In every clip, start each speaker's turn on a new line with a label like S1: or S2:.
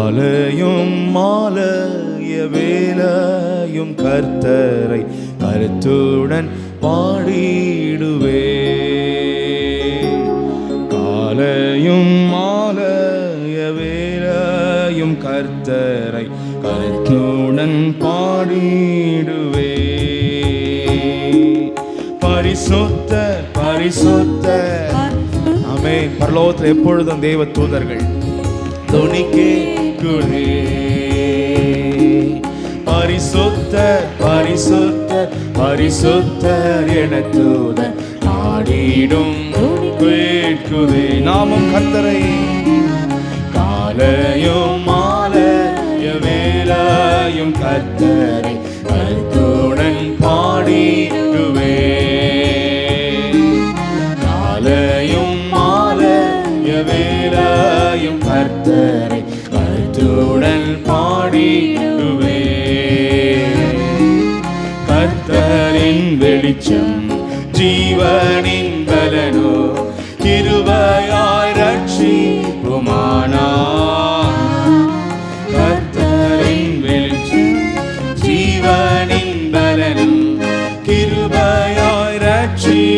S1: காலையும் மாலைய வேளையும் கர்த்தரை கருத்துடன் பாடிடுவே. காலையும் மாலைய வேளையும் கர்த்தரை கருத்துடன் பாடிடுவே. பரிசுத்தர் பரிசுத்தர். ஆமென். பரலோகத்தில் எப்பொழுதும் தேவ தூதர்கள் துணி கேட்குதே. பரிசுத்தர் பரிசுத்தர் பரிசுத்தர் என தூதர் நாடிடும் கேட்குதே. நாமும் கர்த்தரை காலையும் மாலைய வேளையும் கர்த்தரை கருத்துடன் பாடிடுவே. காலையும் மாலைய வேளையும் கர்த்தரை கருத்துடன் பாடிடுவே. கர்த்தரின் வெளிச்சம் ஜீவனின் பலனோ கிருபையாய் ரட்சிப்புமானார். கர்த்தரின் வெளிச்சம் ஜீவனின் பலனும் கிருபையாய் ரட்சிப்புமானார்.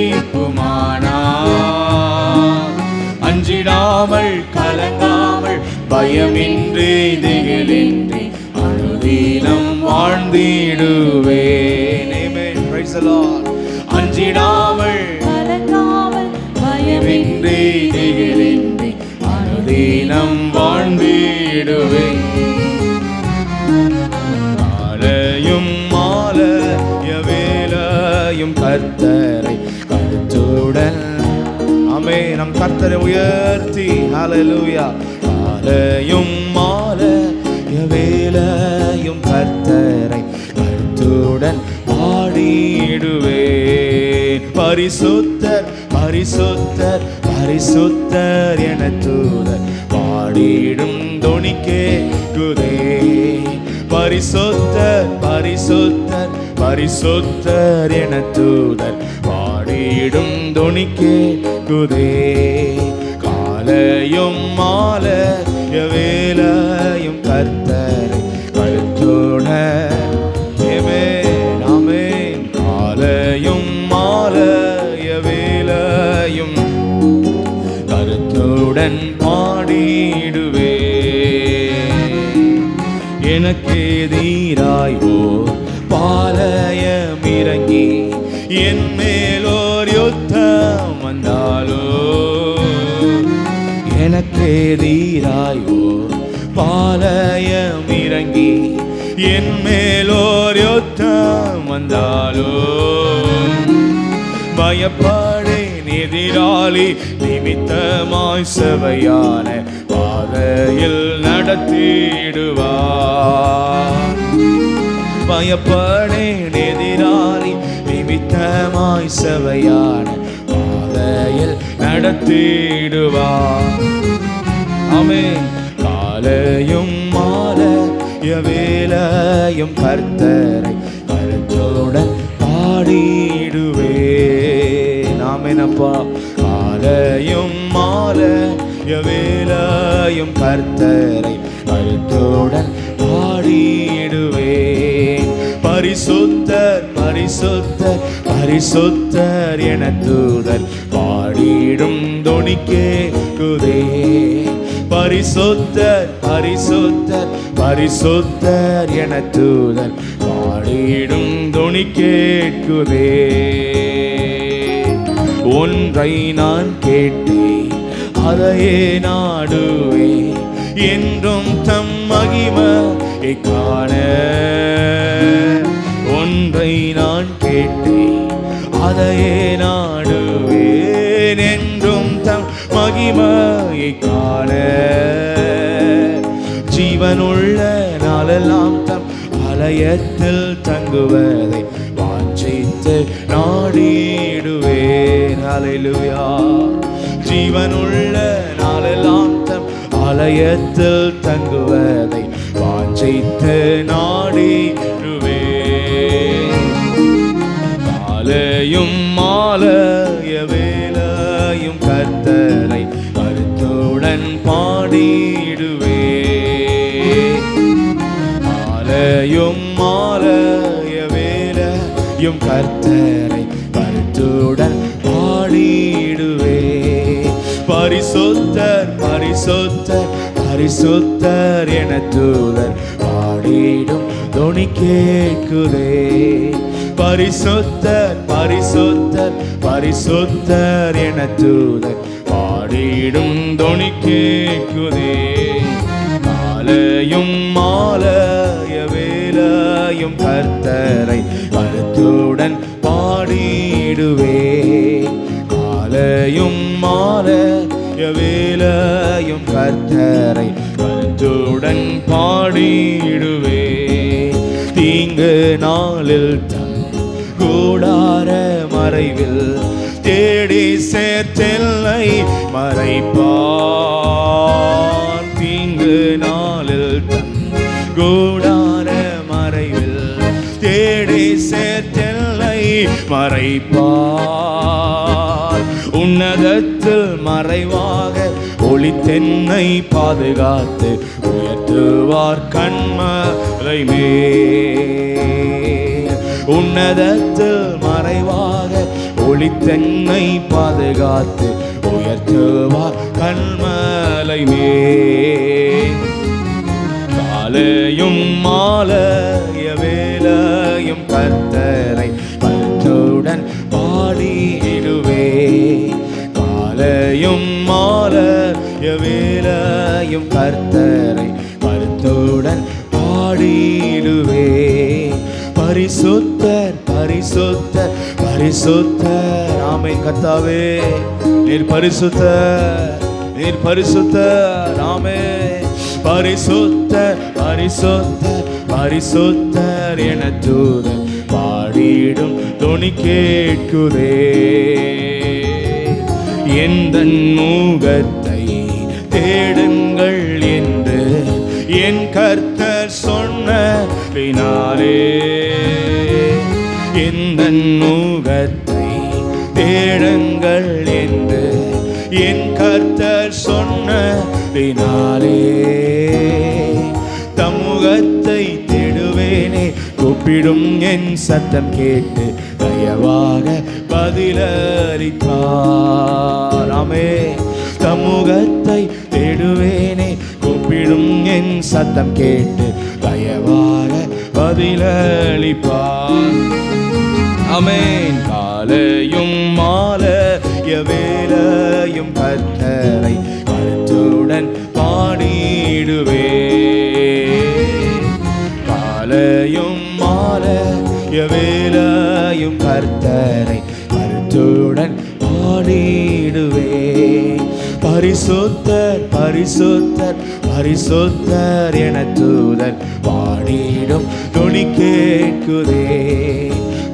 S1: அஞ்சிடாமல் கலங்காமல் பயமின்றி திகிலின்றி அனுதினம் வாழ்ந்திடுவேன். ஆமென். Praise the Lord. அஞ்சிடாமல் கலங்காமல் பயமின்றி திகிலின்றி அனுதினம் வாழ்ந்திடுவேன். காலையும் மாலைய வேளையும் கர்த்தரை கருத்துடன். ஆமென். நம் கர்த்தரை உயர்த்தி ஹல்லேலூயா. காலையும் மாலைய வேளையும் கர்த்தரை கருத்துடன் பாடிடுவேன். பரிசுத்தர் பரிசுத்தர் பரிசுத்தர் என தூதர் பாடிடும் தொனி கேட்குதே. பரிசுத்தர் பரிசுத்தர் பரிசுத்தர் என தூதர் பாடிடும் தொனி கேட்குதே. காலையும் மாலைய வேளையும் கர்த்தரை கருத்துடன். ஆமென். ஆமென். காலையும் மாலைய வேளையும் கருத்துடன் பாடிடுவே. எனக்கு எதிராய் ஓர் பாளையம் இறங்கி என் மேலோர் யுத்தம் வந்தாலோ. எனக்கு எதிராய் ஓர் பாளையம் இறங்கி என் மேலோர் யுத்தம் வந்தாலோ. பயப்படேன் எதிராளி நிமித்தமாய் செவையான பாதையில் நடத்திடுவார். பயப்படேன் எதிராளி நிமித்தமாய் செவையான பாதையில் நடத்திடுவார். ஆமென். காலையும் மாலைய வேளையும் கர்த்தரை கருத்துடன் பாடிடுவேன். ஆமென் அப்பா. காலையும் மாலைய வேளையும் கர்த்தரை கருத்துடன் பாடிடுவேன். பரிசுத்தர் பரிசுத்தர் பரிசுத்தர் என தூதர் பாடிடும் தொனி கேட்குதே. பரிசுத்தர் பரிசுத்தர் பரிசுத்தர் என தூதர் பாடிடும் தொனி கேட்குதே. ஒன்றை நான் கேட்டேன் அதையே நாடுவேன் என்றும் தம் மகிமையை காண. ஒன்றை நான் கேட்டேன் அதையே நாடுவேன் என்றும் தம் மகிமையை காண. ஜீவனுள்ள நாளெல்லாம் தம் ஆலயத்தில் தங்குவதை வாஞ்சித்து நாடிடுவேன். ஹல்லேலூயா. ஜீவனுள்ள நாளெல்லாம் தம் ஆலயத்தில் தங்குவதை வாஞ்சித்து நாடிடுவேன். காலையும் மாலைய வேளையும் கர்த்தரை கருத்துடன் பாடிடுவேன். காலையும் மாலைய வேளையும் கர்த்தரை கருத்துடன் பாடிடுவே. பரிசுத்தர் பரிசுத்தர் பரிசுத்தர் என தூதர் பாடிடும் தொனி கேட்குதே. பரிசுத்தர் பரிசுத்தர் பரிசுத்தர் என தூதர் பாடிடும் தொனி கேட்குதே. காலையும் மாலைய வேளையும் கர்த்தரை கருத்துடன் பாடிடுவே. காலையும் மாலைய வேளையும் கர்த்தரை கருத்துடன் பாடிடுவே. தீங்கு நாளில் தன் கூடார மறைவில் தேடி சேர்த்தெல்லை மறைப்பார். தீங்கு நாளில் தன் கூடார மறைவில் தேடி சேர்த்தெல்லை மறைப்பார். உன்னதத்தில் மறைவாக ஒளித்தென்னை பாதுகாத்து உயர்த்துவார் கண்மலை மேல். உன்னதத்தில் மறைவாக ஒளித்தென்னை பாதுகாத்து உயர்த்துவார் கண்மலை மேல். காலையும் மாலைய வேளையும் கர்த்தரை கருத்துடன் பாடிடுவே. காலையும் மாலைய வேளையும் கர்த்தரை கருத்துடன் பாடிடுவே. பரிசுத்தர் பரிசுத்தர் பரிசுத்தர் ஆமென். கர்த்தாவே நீர் பரிசுத்தர், நீர் பரிசுத்தர். ஆமென். பரிசுத்தர் பரிசுத்தர் பரிசுத்தர் என தூதர் பாடிடும் தொனி கேட்குதே. எந்தன் முகத்தை தேடுங்கள் என்று என் கர்த்தர் சொன்னதினாலே. எந்தன் முகத்தை தேடுங்கள் என்று என் கர்த்தர் சொன்னதினாலே. தமுகத்தை தேடுவேனே கூப்பிடும் என் சத்தம் கேட்டு தயவாக பதிலளிப்பார். ஆமென். தமுகத்தை தேடுவேனே கூப்பிடும் என் சத்தம் கேட்டு தயவாக பதிலளிப்பார். ஆமென். காலையும் மாலைய வேளையும் கர்த்தரை கருத்துடன் பாடிடுவே. காலையும் மாலைய வேளையும் கர்த்தரை கருத்துடன் பாடிடுவே. பரிசுத்தர் பரிசுத்தர் பரிசுத்தர் என தூதர் பாடிடும் தொனி கேட்குதே.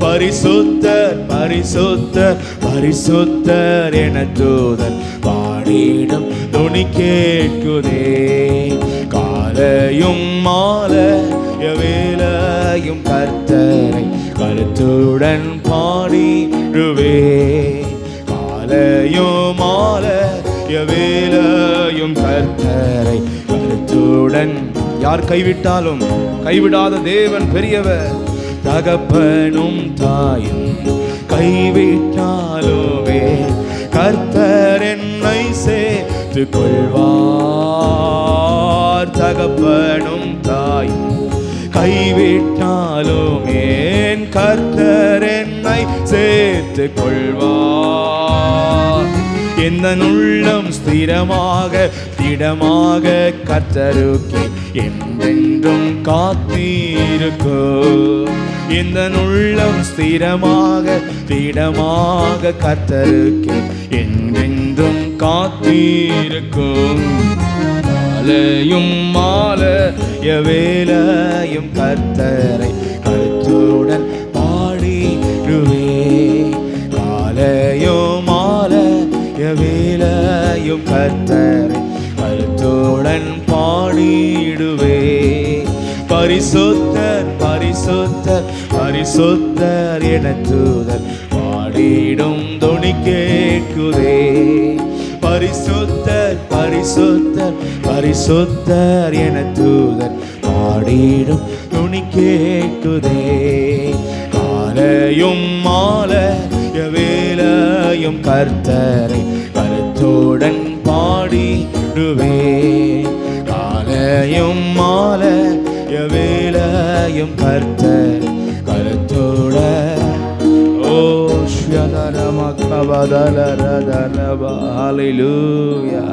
S1: பரிசுத்தர் பரிசுத்தர் பரிசுத்தர் என தூதர் பாடிடும் தொனி கேட்குதே. காலையும் மாலைய வேளையும் கர்த்தரை கருத்துடன் பாடிடுவே. காலையும் மாலைய வேளையும் கர்த்தரை கருத்துடன். யார் கைவிட்டாலும் கைவிடாத தேவன் பெரியவர். தகப்பனும் தாயும் கைவிட்டாலுமே கர்த்தர் என்னை சேர்த்து கொள்வார். தகப்பனும் தாயும் கைவிட்டாலுமே கர்த்தர் என்னை சேர்த்து கொள்வார். எந்த உள்ளம் ஸ்திரமாக திடமாக கர்த்தருக்கே என்றென்றும் காத்திருக்கும். எந்த உள்ளம் ஸ்திரமாக திடமாக கர்த்தருக்கே என்றென்றும் காத்திருக்கும். காலையும் மாலைய வேளையும் கர்த்தரை கருத்துடன் பாடிடுவே. காலையும் மாலைய வேளையும் கர்த்தரை கருத்துடன் பாடிடுவே. பரிசுத்தர் பரிசுத்தர் பரிசுத்தர் என தூதர் பாடிடும் தொனி கேட்குதே. பரிசுத்தர் பரிசுத்தர் பரிசுத்தர் என தூதர் பாடிடும் துணி கேட்குதே. காலையும் மாலைய வேளையும் கர்த்தரை கருத்துடன் பாடிடுவேன். காலையும் மாலைய வேளையும் கர்த்தர் கருத்துடன். ஓ ஷலரம கபதலரதரப ஹல்லேலூயா.